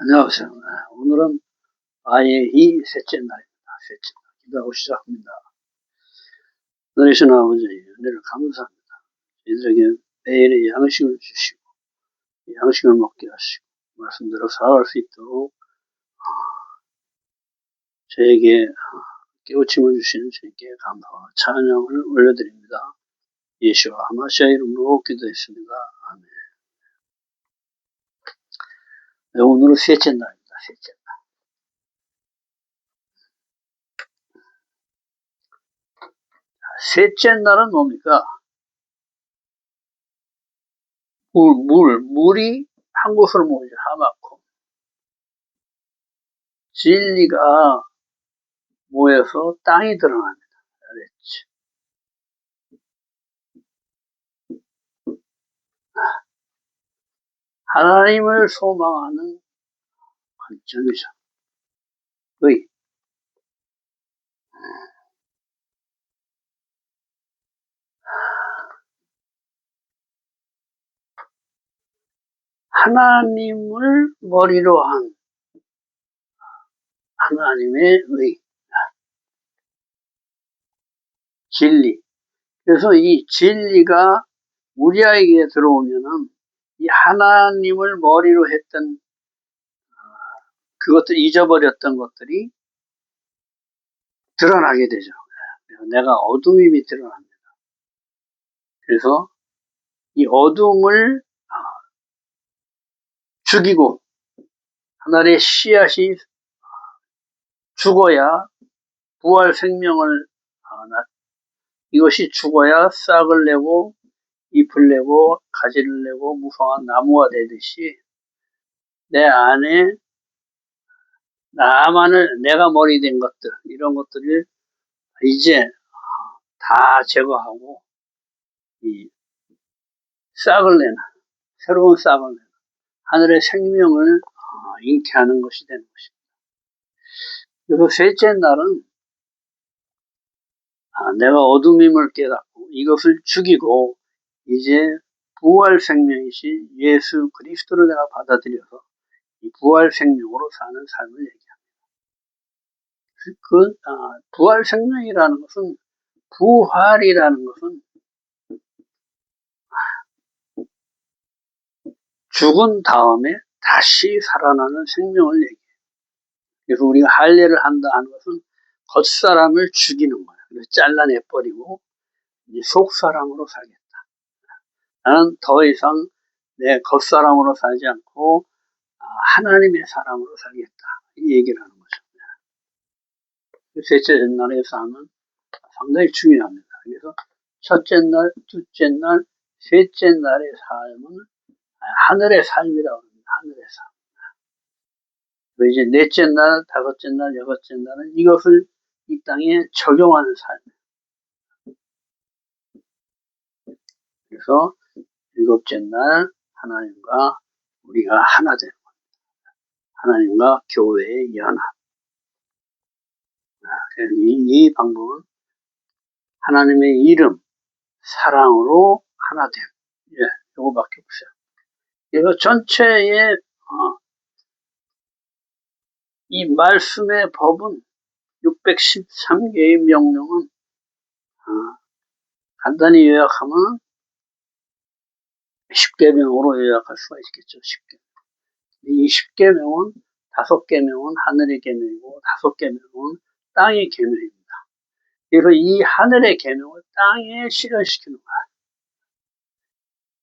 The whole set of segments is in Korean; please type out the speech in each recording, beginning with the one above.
안녕하세요. 오늘은 아이의 셋째 날입니다. 셋째 날. 기도하고 시작합니다. 너희신 아버지, 은혜를 감사합니다. 저희들에게 매일의 양식을 주시고, 양식을 먹게 하시고, 말씀대로 살아갈 수 있도록 저에게 깨우침을 주시는 주님께 감사와 찬양을 올려드립니다. 예수와 하마시아 이름으로 기도했습니다. 아멘. 네, 오늘은 셋째 날입니다. 셋째 날. 셋째 날은 뭡니까? 물이 한 곳으로 모이죠. 하마코. 진리가 모여서 땅이 드러납니다. 그렇지. 하나님을 소망하는 관점이죠. 의. 하나님을 머리로 한 하나님의 의. 진리. 그래서 이 진리가 우리에게 들어오면은 이 하나님을 머리로 했던 그것들 잊어버렸던 것들이 드러나게 되죠. 내가 어둠임이 드러납니다. 그래서 이 어둠을 죽이고 하늘의 씨앗이 죽어야 부활 생명을 이것이 죽어야 싹을 내고 잎을 내고 가지를 내고 무성한 나무가 되듯이 내 안에 나만을 내가 머리 된 것들 이런 것들을 이제 다 제거하고 이 싹을 내는 새로운 싹을 내는 하늘의 생명을 잉태하는 것이 되는 것입니다. 그래서 셋째 날은 내가 어둠임을 깨닫고 이것을 죽이고 이제 부활 생명이신 예수 그리스도를 내가 받아들여서 이 부활 생명으로 사는 삶을 얘기합니다. 부활 생명이라는 것은 부활이라는 것은 죽은 다음에 다시 살아나는 생명을 얘기해요. 그래서 우리가 할례를 한다 하는 것은 겉사람을 죽이는 거예요. 그래서 잘라내버리고 이제 속사람으로 살겠다. 나는 더 이상 내 겉사람으로 살지 않고 하나님의 사람으로 살겠다. 이 얘기를 하는 거죠. 셋째 날의 삶은 상당히 중요합니다. 그래서 첫째 날, 둘째 날, 셋째 날의 삶은 하늘의 삶이라고 합니다. 하늘의 삶. 이제 넷째 날, 다섯째 날, 여섯째 날은 이것을 이 땅에 적용하는 삶이에요. 그래서 일곱째 날 하나님과 우리가 하나 되는 겁니다. 하나님과 교회의 연합. 이 방법은 하나님의 이름, 사랑으로 하나 됨. 예, 요거밖에 없어요. 그래서 전체의 이 말씀의 법은 613개의 명령은 간단히 요약하면 10계명으로 요약할 수가 있겠죠. 10계명. 이 10계명은 5계명은 하늘의 계명이고 5계명은 땅의 계명입니다. 그래서 이 하늘의 계명을 땅에 실현시키는 거야.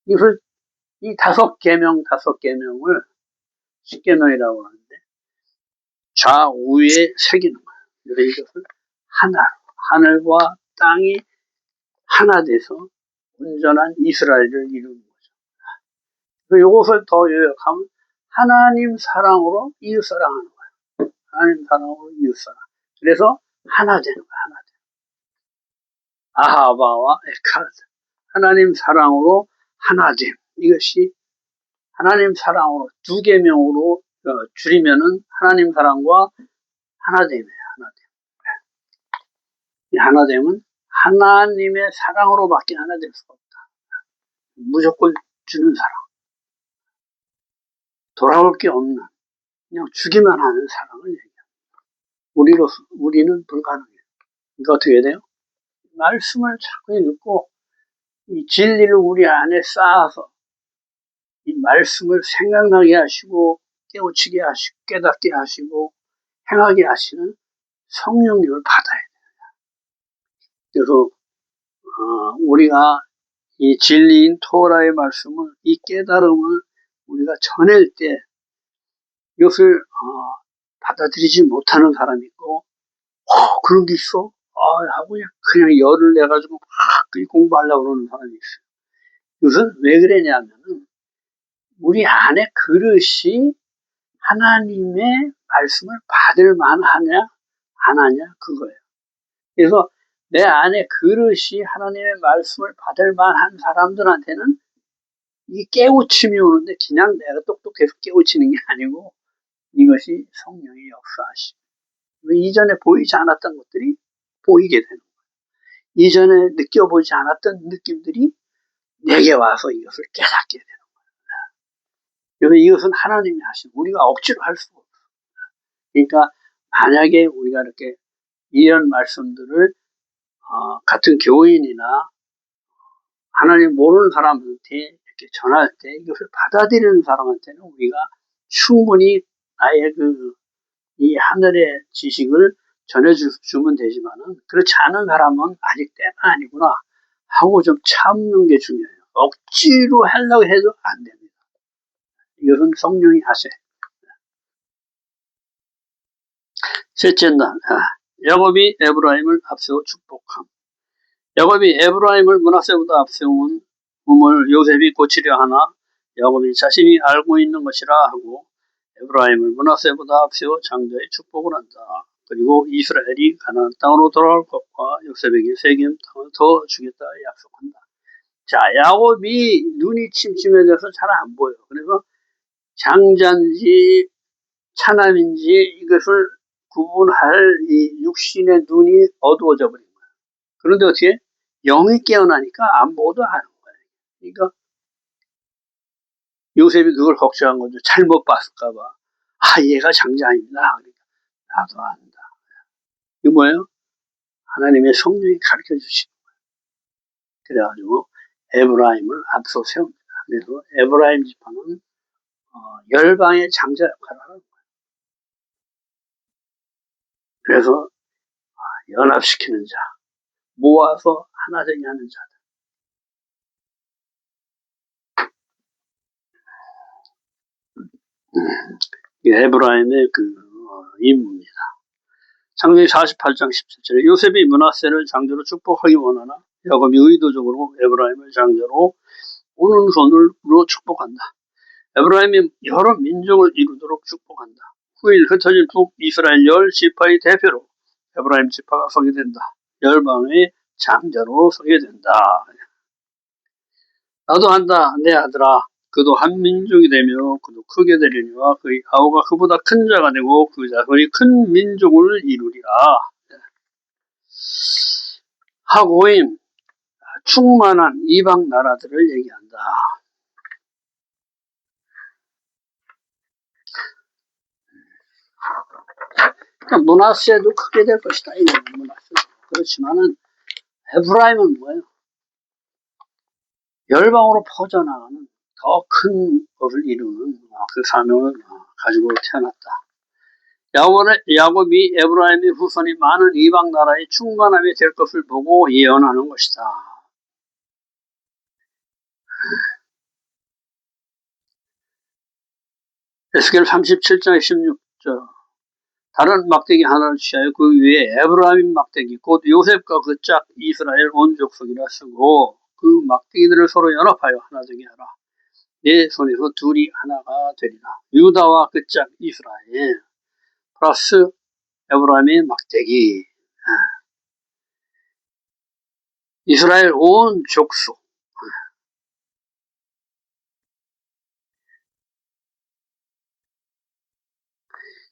이걸 이 5계명을 10계명이라고 하는데 좌우에 새기는 거야. 그래서 이것을 하늘과 땅이 하나 돼서 온전한 이스라엘을 이루는 거죠. 그래서 이것을 더 요약하면 하나님 사랑으로 이웃 사랑하는 거예요. 하나님 사랑으로 이웃 사랑. 그래서 하나 되는 거예요. 하나 되는 거예요. 아하바와 에카드. 하나님 사랑으로 하나됨. 이것이 하나님 사랑으로 2계명으로 줄이면은 하나님 사랑과 하나됨이에요. 하나됨. 이 하나됨은 하나님의 사랑으로밖에 하나 될 수가 없다. 무조건 주는 사랑. 돌아올 게 없는 그냥 주기만 하는 사랑을 얘기합니다. 우리는 불가능해요. 그러니까 어떻게 해야 돼요? 말씀을 자꾸 읽고 이 진리를 우리 안에 쌓아서 이 말씀을 생각나게 하시고 깨우치게 하시고 깨닫게 하시고 행하게 하시는 성령님을 받아야 돼요. 그래서 우리가 이 진리인 토라의 말씀을, 이 깨달음을 우리가 전할 때 이것을 받아들이지 못하는 사람이 있고 그런 게 있어? 하고 그냥 열을 내가지고 막 공부하려고 그러는 사람이 있어요. 이것은 왜 그러냐면은 우리 안에 그릇이 하나님의 말씀을 받을 만하냐 안 하냐 그거예요. 그래서 내 안에 그릇이 하나님의 말씀을 받을 만한 사람들한테는 이 깨우침이 오는데 그냥 내가 똑똑해서 깨우치는 게 아니고 이것이 성령의 역사하심. 이전에 보이지 않았던 것들이 보이게 되는 거예요. 이전에 느껴보지 않았던 느낌들이 내게 와서 이것을 깨닫게 되는 거예요. 그래서 이것은 하나님이 하신, 우리가 억지로 할 수가 없어요. 그러니까 만약에 우리가 이렇게 이런 말씀들을 같은 교인이나 하나님 모르는 사람한테 이렇게 전할 때 이것을 받아들이는 사람한테는 우리가 충분히 나의 이 하늘의 지식을 전해주면 되지만은 그렇지 않은 사람은 아직 때가 아니구나 하고 좀 참는 게 중요해요. 억지로 하려고 해도 안 됩니다. 이것은 성령이 하세요. 셋째 날, 야곱이 에브라임을 앞세워 축복함. 야곱이 에브라임을 므낫세보다 앞세운 음을 요셉이 고치려 하나 야곱이 자신이 알고 있는 것이라 하고 에브라임을 므낫세보다 앞세워 장자의 축복을 한다. 그리고 이스라엘이 가나안 땅으로 돌아올 것과 요셉에게 세겜 땅을 더 주겠다 약속한다. 자, 야곱이 눈이 침침해져서 잘 안 보여. 그래서 장자인지 차남인지 이것을 구분할 이 육신의 눈이 어두워져 버린 거야. 그런데 어떻게? 영이 깨어나니까 안 보고도 아는 거야. 그러니까 요셉이 그걸 걱정한 거죠. 잘못 봤을까봐. 얘가 장자입니다. 그러니까 나도 안다. 이거 뭐예요? 하나님의 성령이 가르쳐 주시는 거예요. 그래가지고 에브라임을 앞서 세웁니다. 그래서 에브라임 지파는 열방의 장자 역할을 하는 거예요. 그래서 연합시키는 자, 모아서 하나 되게 하는 자들. 에브라임의 임무입니다. 창세기 48장 17절에 요셉이 므낫세를 장자로 축복하기 원하나 야곱이 의도적으로 에브라임을 장자로 오른손으로 축복한다. 에브라임이 여러 민족을 이루도록 축복한다. 후일 흩어진 북이스라엘 10지파의 대표로 에브라임 지파가 서게 된다. 열방의 장자로 서게 된다. 나도 한다 내 아들아. 그도 한 민족이 되며 그도 크게 되리니와 그의 아우가 그보다 큰 자가 되고 그 자손이 큰 민족을 이루리라. 하고임 충만한 이방 나라들을 얘기한다. 그러니까 므낫세도 크게 될 것이다. 므낫세. 그렇지만은 에브라임은 뭐예요? 열방으로 퍼져나가는 더 큰 것을 이루는 그 사명을 가지고 태어났다. 야곱이 에브라임의 후손이 많은 이방 나라의 충만함이 될 것을 보고 예언하는 것이다. 에스겔 37장 16절 다른 막대기 하나를 취하여 그 위에 에브라임 막대기 곧 요셉과 그 짝 이스라엘 온 족속이라 쓰고 그 막대기들을 서로 연합하여 하나 되게 하라. 내 손에서 둘이 하나가 되리라. 유다와 그 짝 이스라엘 플러스 에브라임의 막대기 이스라엘 온 족속.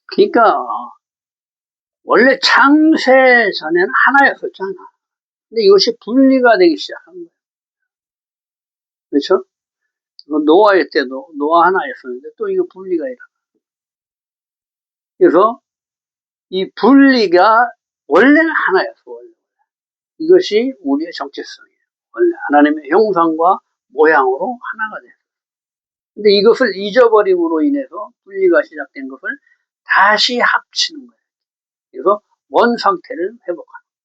그러니까 원래 창세 전에는 하나였었잖아. 근데 이것이 분리가 되기 시작한 거예요. 그렇죠? 노아의 때도 노아 하나였었는데 또 이거 분리가 일어나. 그래서 이 분리가 원래는 하나였어. 원래. 이것이 우리의 정체성이에요. 원래 하나님의 형상과 모양으로 하나가 됐어요. 근데 이것을 잊어버림으로 인해서 분리가 시작된 것을 다시 합치는 거예요. 그래서 원 상태를 회복하는 거예요.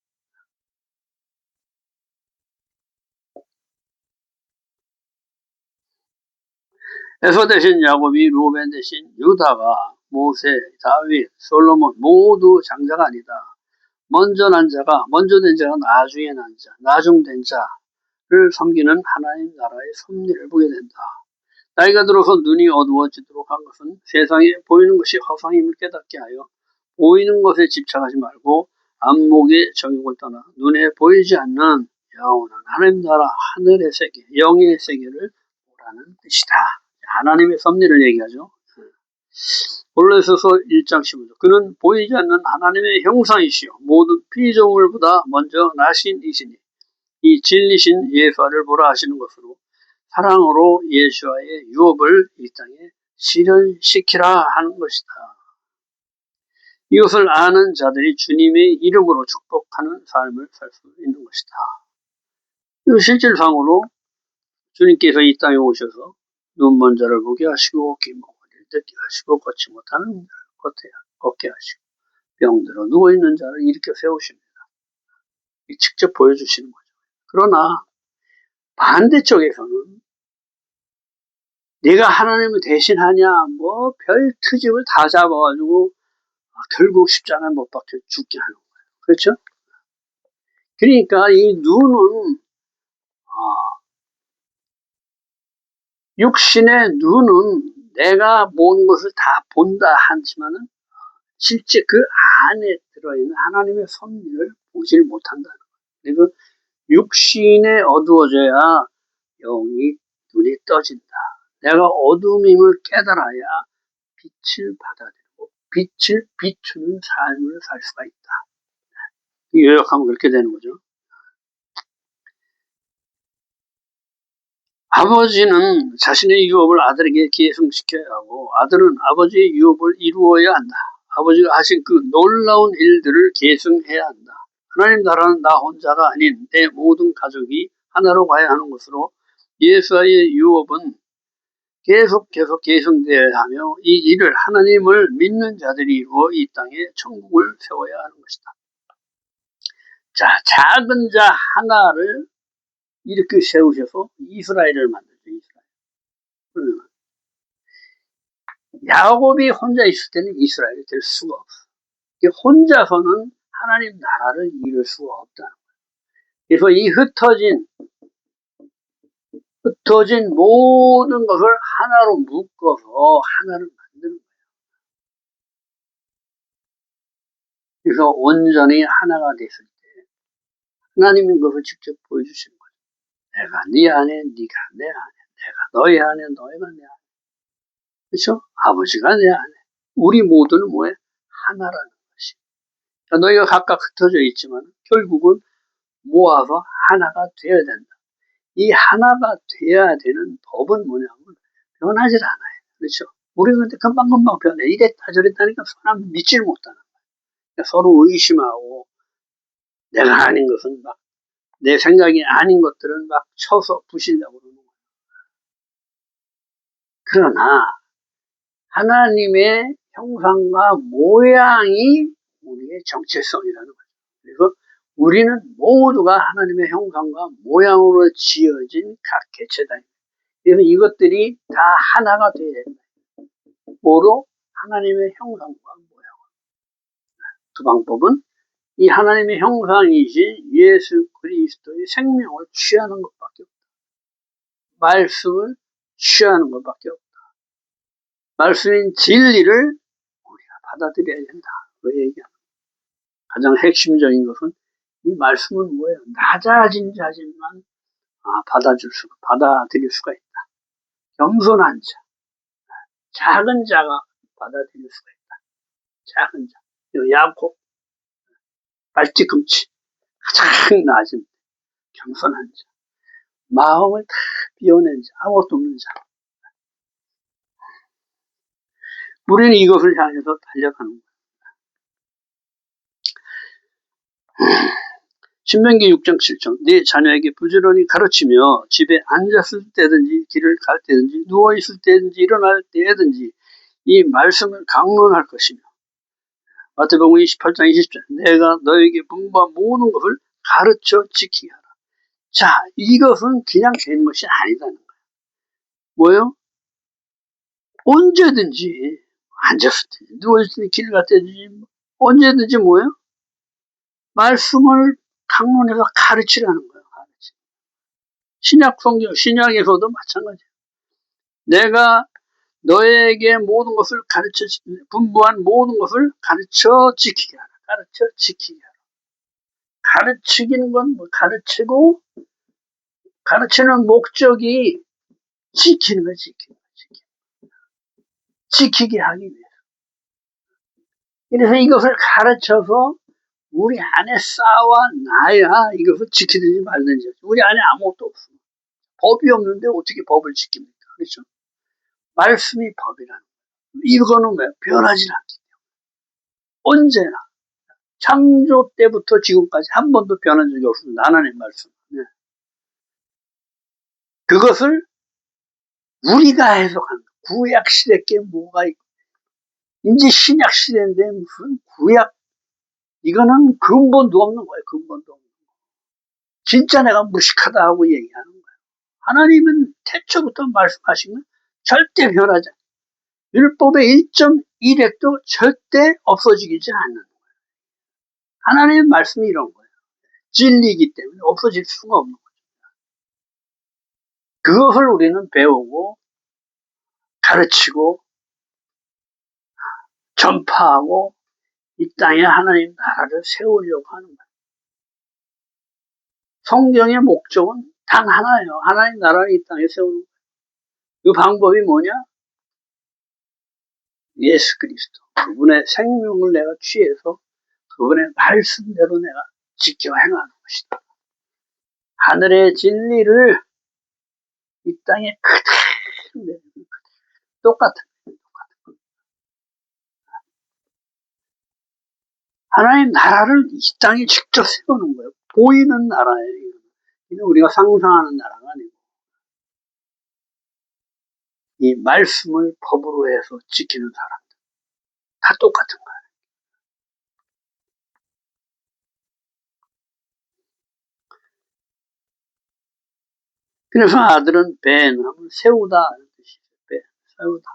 에서 대신 야곱이, 루벤 대신 유다가, 모세, 다윗, 솔로몬 모두 장자가 아니다. 먼저 된 자가 나중에 난 자, 나중된 자를 섬기는 하나님 나라의 섭리를 보게 된다. 나이가 들어서 눈이 어두워지도록 한 것은 세상에 보이는 것이 허상임을 깨닫게 하여 보이는 것에 집착하지 말고 안목의 정욕을 떠나 눈에 보이지 않는 영원한 하나님 나라 하늘의 세계, 영의 세계를 보라는 뜻이다. 하나님의 섭리를 얘기하죠. 골로새서 1장 15절. 그는 보이지 않는 하나님의 형상이시요 모든 피조물보다 먼저 나신 이시니 이 진리신 예수를 보라 하시는 것으로 사랑으로 예수와의 유업을 이 땅에 실현시키라 하는 것이다. 이것을 아는 자들이 주님의 이름으로 축복하는 삶을 살 수 있는 것이다. 실질상으로 주님께서 이 땅에 오셔서 눈먼 자를 보게 하시고 귀머거리를 듣게 하시고 걷지 못하는 자를 걷게 하시고 병들어 누워있는 자를 일으켜 세우십니다. 직접 보여주시는 거죠. 그러나 반대쪽에서는 네가 하나님을 대신하냐 뭐 별 트집을 다 잡아가지고 결국 십자가에 못 박혀 죽게 하는 거예요. 그렇죠? 그러니까 이 눈은 육신의 눈은 내가 모든 것을 다 본다 하지만은 실제 그 안에 들어있는 하나님의 섭리를 보질 못한다는 거예요. 그리고 육신에 어두워져야 영이 눈이 떠진다. 내가 어둠임을 깨달아야 빛을 받아들이고 빛을 비추는 삶을 살 수가 있다. 요약하면 그렇게 되는 거죠. 아버지는 자신의 유업을 아들에게 계승시켜야 하고 아들은 아버지의 유업을 이루어야 한다. 아버지가 하신 그 놀라운 일들을 계승해야 한다. 하나님 나라는 나 혼자가 아닌 내 모든 가족이 하나로 가야 하는 것으로 예수와의 유업은 계속 계승되어야 하며 이 일을 하나님을 믿는 자들이 이루어 이 땅에 천국을 세워야 하는 것이다. 자, 작은 자 하나를 이렇게 세우셔서 이스라엘을 만들죠. 이스라엘. 야곱이 혼자 있을 때는 이스라엘이 될 수가 없어. 혼자서는 하나님 나라를 이룰 수가 없다. 그래서 이 흩어진 모든 것을 하나로 묶어서 하나를 만드는 거예요. 그래서 온전히 하나가 됐을 때 하나님이 그것을 직접 보여주시는 거예요. 내가 네 안에, 네가 내 안에, 내가 너희 안에, 너희가 내 안에. 그렇죠? 아버지가 내 안에. 우리 모두는 뭐예요? 하나라는 것이. 그러니까 너희가 각각 흩어져 있지만 결국은 모아서 하나가 되어야 된다. 이 하나가 돼야 되는 법은 뭐냐면 변하질 않아요. 그렇죠? 우리가 근데 금방금방 변해. 이랬다 저랬다니까 사람 믿지를 못하는 거예요. 그러니까 서로 의심하고 내가 아닌 것은 막 내 생각이 아닌 것들은 막 쳐서 부시려고 그러는 거예요. 그러나 하나님의 형상과 모양이 우리의 정체성이라는 거죠. 그래서 우리는 모두가 하나님의 형상과 모양으로 지어진 각 개체다. 그래서 이것들이 다 하나가 되어야 된다. 뭐로? 하나님의 형상과 모양. 그 방법은 이 하나님의 형상이신 예수 그리스도의 생명을 취하는 것밖에 없다. 말씀을 취하는 것밖에 없다. 말씀인 진리를 우리가 받아들여야 된다. 그 얘기야. 가장 핵심적인 것은 이 말씀은 뭐예요? 낮아진 자질만 받아들일 수가 있다. 겸손한 자, 작은 자가 받아들일 수가 있다. 작은 자. 야곱, 발뒤꿈치, 가장 낮은 겸손한 자. 마음을 다 비워낸 자, 아무것도 없는 자. 우리는 이것을 향해서 달려가는 거예요. 신명기 6장 7절 네 자녀에게 부지런히 가르치며 집에 앉았을 때든지 길을 갈 때든지 누워있을 때든지 일어날 때든지 이 말씀을 강론할 것이며 마태복음 28장 20절 내가 너에게 분부한 모든 것을 가르쳐 지키게 하라. 자, 이것은 그냥 되는 것이 아니다는 거예요. 뭐요? 언제든지 앉았을 때 누워있을 때 길 갈 때든지 언제든지 뭐요? 말씀을 강론해서 가르치라는 거예요. 신약 성경, 신약에서도 마찬가지예요. 내가 너에게 모든 것을 가르쳐, 분부한 모든 것을 가르쳐 지키게 하라. 가르쳐 지키게 하라. 가르치기는 건 뭐 가르치고, 가르치는 목적이 지키는 거야, 지키는 거야, 지키게 하기 위해서. 그래서 이것을 가르쳐서 우리 안에 쌓아놔야 이것을 지키든지 말든지. 우리 안에 아무것도 없어. 법이 없는데 어떻게 법을 지킵니까? 그렇죠? 말씀이 법이라는 거예요. 이거는 왜? 변하지 않기 때문에. 언제나. 창조 때부터 지금까지 한 번도 변한 적이 없습니다. 하나님의 말씀. 네. 그것을 우리가 해석한 구약 시대 게 뭐가 있고 이제 신약 시대인데 무슨 구약 이거는 근본도 없는 거예요. 근본도 없는 거예요. 진짜 내가 무식하다 하고 얘기하는 거예요. 하나님은 태초부터 말씀하신 건 절대 변하지 않아요. 율법의 1.1획도 절대 없어지지 않는 거예요. 하나님의 말씀이 이런 거예요. 진리이기 때문에 없어질 수가 없는 거예요. 그것을 우리는 배우고 가르치고 전파하고 이 땅에 하나님 나라를 세우려고 하는 거예요. 성경의 목적은 단 하나예요. 하나님 나라를 이 땅에 세우는 거예요. 그 방법이 뭐냐? 예수 그리스도. 그분의 생명을 내가 취해서 그분의 말씀대로 내가 지켜 행하는 것이다. 하늘의 진리를 이 땅에 그대로 내는 거예요. 똑같은 하나님 나라를 이 땅에 직접 세우는 거예요. 보이는 나라예요. 이건 우리가 상상하는 나라가 아니고 이 말씀을 법으로 해서 지키는 사람들 다 똑같은 거예요. 그래서 아들은 배나무 세우다 하는 뜻이에요. 배, 세우다.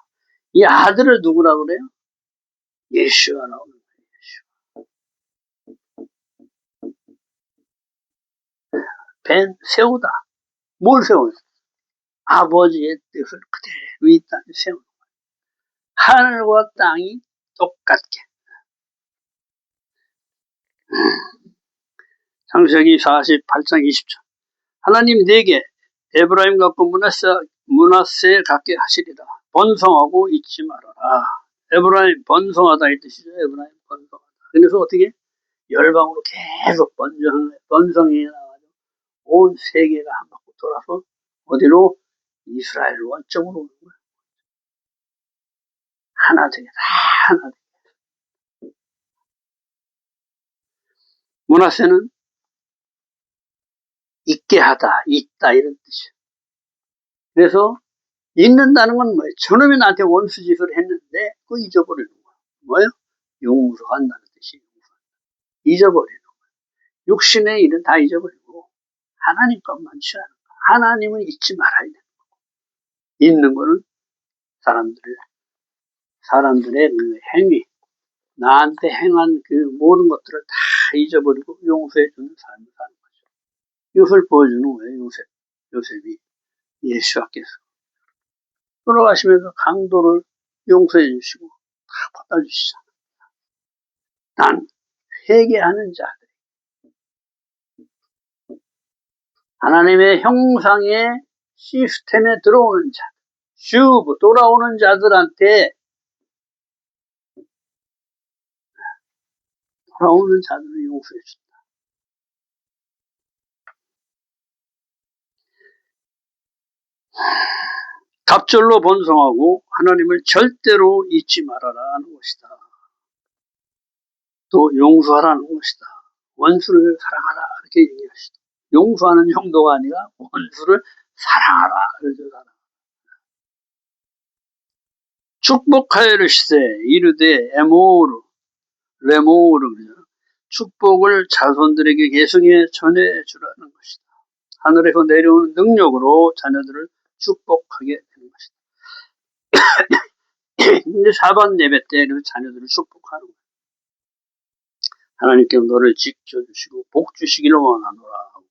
이 아들을 누구라 그래요? 예수아라고 그래요. 배 세우다. 뭘 세워요? 아버지의 뜻을 그대로 이 땅에 세우는 거예요. 하늘과 땅이 똑같게. 창세기 48장 20절. 하나님 내게 에브라임 같고 므낫세 같게 하시리라. 번성하고 잊지 말아라. 에브라임 번성하다 이 뜻이죠. 에브라임 번성하다. 그래서 어떻게 열방으로 계속 번성해 나가지고 온 세계가 한 바퀴 돌아서 어디로 이스라엘 원점으로 오는 거예요. 하나 되게 다 하나 되게. 므낫세는 있게 하다, 있다 이런 뜻이에요. 그래서 잊는다는 건 뭐예요? 저놈이 나한테 원수짓을 했는데 그거 잊어버리는 거예요. 뭐예요? 용서한다는 뜻이에요. 잊어버리는 거예요. 육신의 일은 다 잊어버리고 하나님 것만 취하는 거예요. 하나님은 잊지 말아야 돼요. 잊는 거는 사람들의 그 행위, 나한테 행한 그 모든 것들을 다 잊어버리고 용서해주는 삶을 사는 거죠. 이것을 보여주는 거예요. 요셉이 예수께서 돌아가시면서 강도를 용서해 주시고 다 받아주시잖아요. 난 회개하는 자들, 하나님의 형상의 시스템에 들어오는 자, 슈브 돌아오는 자들한테 돌아오는 자들을 용서해 준다. 갑절로 번성하고 하나님을 절대로 잊지 말아라는 것이다. 또 용서하라는 것이다. 원수를 사랑하라 이렇게 얘기하시다. 용서하는 정도가 아니라 원수를 사랑하라 그러잖아. 축복하여를 시되 이르되 에모르 레모르 축복을 자손들에게 계승해 전해주라는 것이다. 하늘에서 내려오는 능력으로 자녀들을 축복하게 되는 것이다. 근데 사반 예배 때 그 자녀들을 축복하는 거예요. 하나님께서 너를 지켜주시고 복 주시기를 원하노라 하고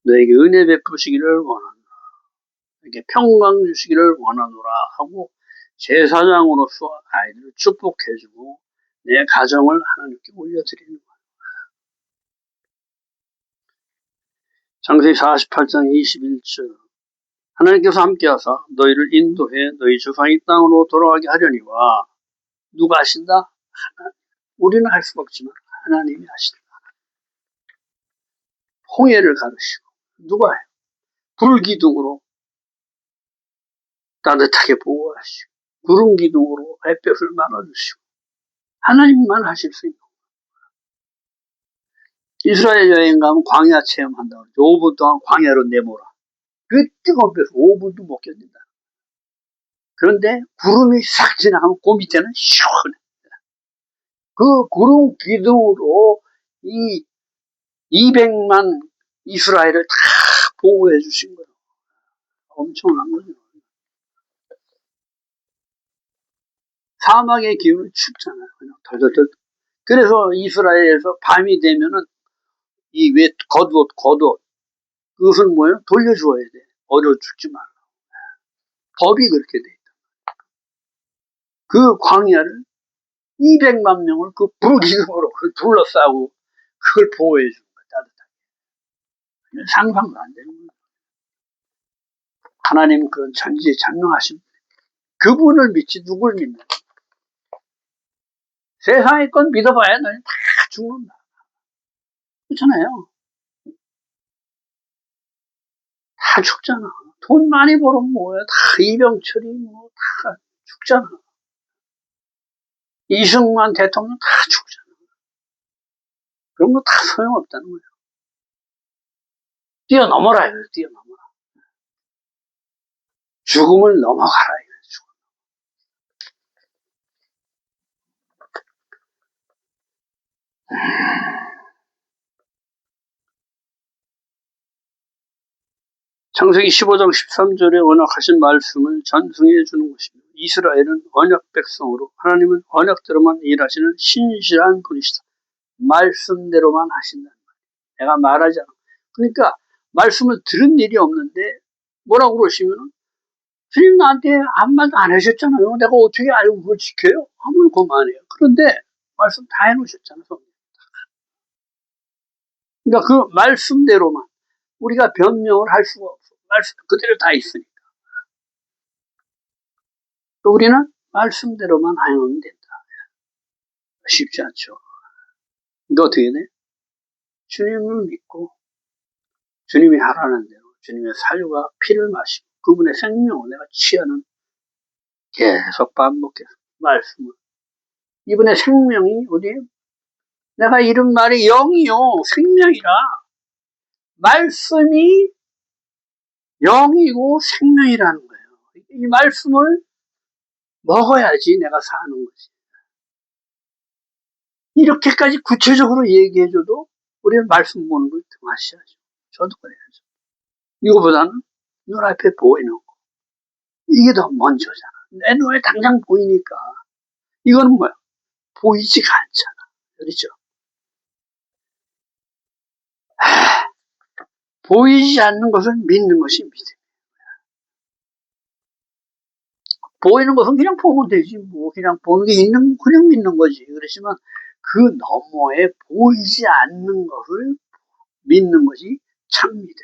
너에게 은혜 베푸시기를 원하노라 너에게 평강 주시기를 원하노라 하고 제사장으로서 아이들을 축복해주고 내 가정을 하나님께 올려드리는 거예요. 창세기 48장 21절 하나님께서 함께하사 너희를 인도해 너희 조상의 땅으로 돌아가게 하려니와 누가 하신다? 하나님. 우리는 할 수가 없지만 하나님이 하신다. 홍해를 가르시고 누가 해요? 불기둥으로 따뜻하게 보호하시고 구름 기둥으로 햇볕을 막아주시고 하나님만 하실 수 있는 거예요. 이스라엘 여행 가면 광야 체험한다고 그러죠. 5분 동안 광야로 내몰아. 그 뜨거운 볕 5분도 못 견딘다. 그런데 구름이 싹 지나가면 그 밑에는 시원해. 그 구름 기둥으로 이 200만 이스라엘을 다 보호해 주신 거예요. 엄청난 거죠. 사막의 기운은 춥잖아요. 그냥 덜덜덜. 그래서 이스라엘에서 밤이 되면은 이 왜 겉옷 그것은 뭐예요? 돌려주어야 돼. 어려 죽지 말라. 법이 그렇게 돼 있다. 그 광야를 200만 명을 그 불기둥으로 그걸 둘러싸고 그걸 보호해 주는 거야. 따뜻하게. 상상도 안 되는 거야. 하나님은 그런 전지전능하신 그분을 믿지 누굴 믿는 거야. 세상의 건 믿어봐야 너는 다 죽는다. 그렇잖아요. 다 죽잖아. 돈 많이 벌으면 뭐야. 다 이병철이 뭐 다 죽잖아. 이승만 대통령 다 죽잖아. 그런 거 다 소용없다는 거예요. 뛰어넘어라 이거예요. 뛰어넘어라. 죽음을 넘어가라 이거예요. 죽음. 창세기 15장 13절에 언약하신 말씀을 전승해 주는 것입니다. 이스라엘은 언약 백성으로 하나님은 언약대로만 일하시는 신실한 분이시다. 말씀대로만 하신다는 거예요. 내가 말하지 않아. 그러니까 말씀을 들은 일이 없는데 뭐라고 그러시면 주님 나한테 아무 말도 안 하셨잖아요. 내가 어떻게 알고 그걸 지켜요? 하면 그만해요. 그런데 말씀 다 해놓으셨잖아요. 그러니까 그 말씀대로만 우리가 변명을 할 수가 없어. 말씀 그대로 다 있으니까. 우리는 말씀대로만 행하면 된다. 쉽지 않죠. 이거 어떻게 돼? 주님을 믿고 주님이 하라는 대로 주님의 살과 피를 마시고 그분의 생명을 내가 취하는 계속 반복해서 말씀을 이분의 생명이 어디에 내가 이런 말이 영이요 생명이라 말씀이 영이고 생명이라는 거예요. 이 말씀을 먹어야지 내가 사는 거지. 이렇게까지 구체적으로 얘기해줘도 우리는 말씀 보는 걸 등하시하죠. 저도 그래야죠. 이거보다는 눈앞에 보이는 거. 이게 더 먼저잖아. 내 눈에 당장 보이니까. 이거는 뭐야? 보이지가 않잖아. 그렇죠? 보이지 않는 것을 믿는 것이 믿음. 보이는 것은 그냥 보면 되지. 뭐, 그냥 보는 게 있는, 그냥 믿는 거지. 그렇지만 그 너머에 보이지 않는 것을 믿는 것이 참 믿음이다.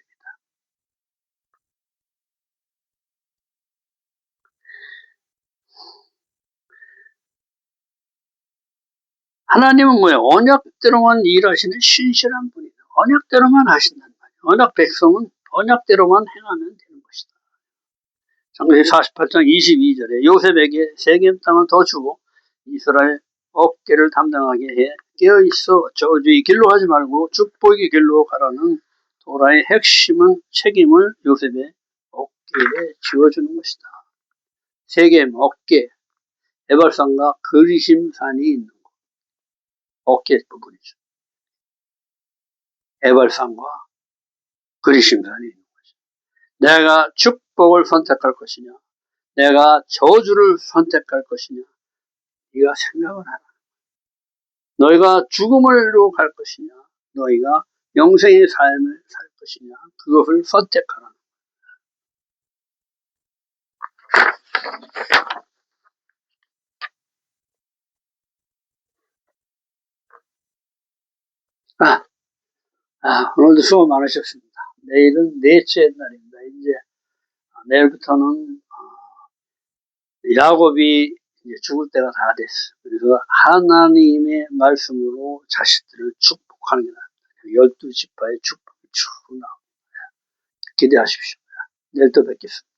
하나님은 뭐예요? 언약대로만 일하시는 신실한 분이다. 언약대로만 하신단 말이에요. 언약 백성은 언약대로만 행하면 되는 것이다. 창세기 48장 22절에 요셉에게 세겜 땅을 더 주고 이스라엘 어깨를 담당하게 해 깨어있어 저주의 길로 하지 말고 축복의 길로 가라는 도라의 핵심은 책임을 요셉의 어깨에 지워주는 것이다. 세겜 어깨, 에발산과 그리심산이 있는 것, 어깨 부분이죠. 에발산과 그리심산이 있는 것이죠. 내가 축복을 선택할 것이냐, 내가 저주를 선택할 것이냐, 네가 생각을 하라. 너희가 죽음으로 갈 것이냐, 너희가 영생의 삶을 살 것이냐, 그것을 선택하라. 오늘도 수고 많으셨습니다. 내일은 넷째 날입니다. 이제 내일부터는 야곱이 이제 죽을 때가 다 됐어. 그래서 하나님의 말씀으로 자식들을 축복하는 게 나옵니다. 12지파의 축복이 쭉 나옵니다. 기대하십시오. 내일 또 뵙겠습니다.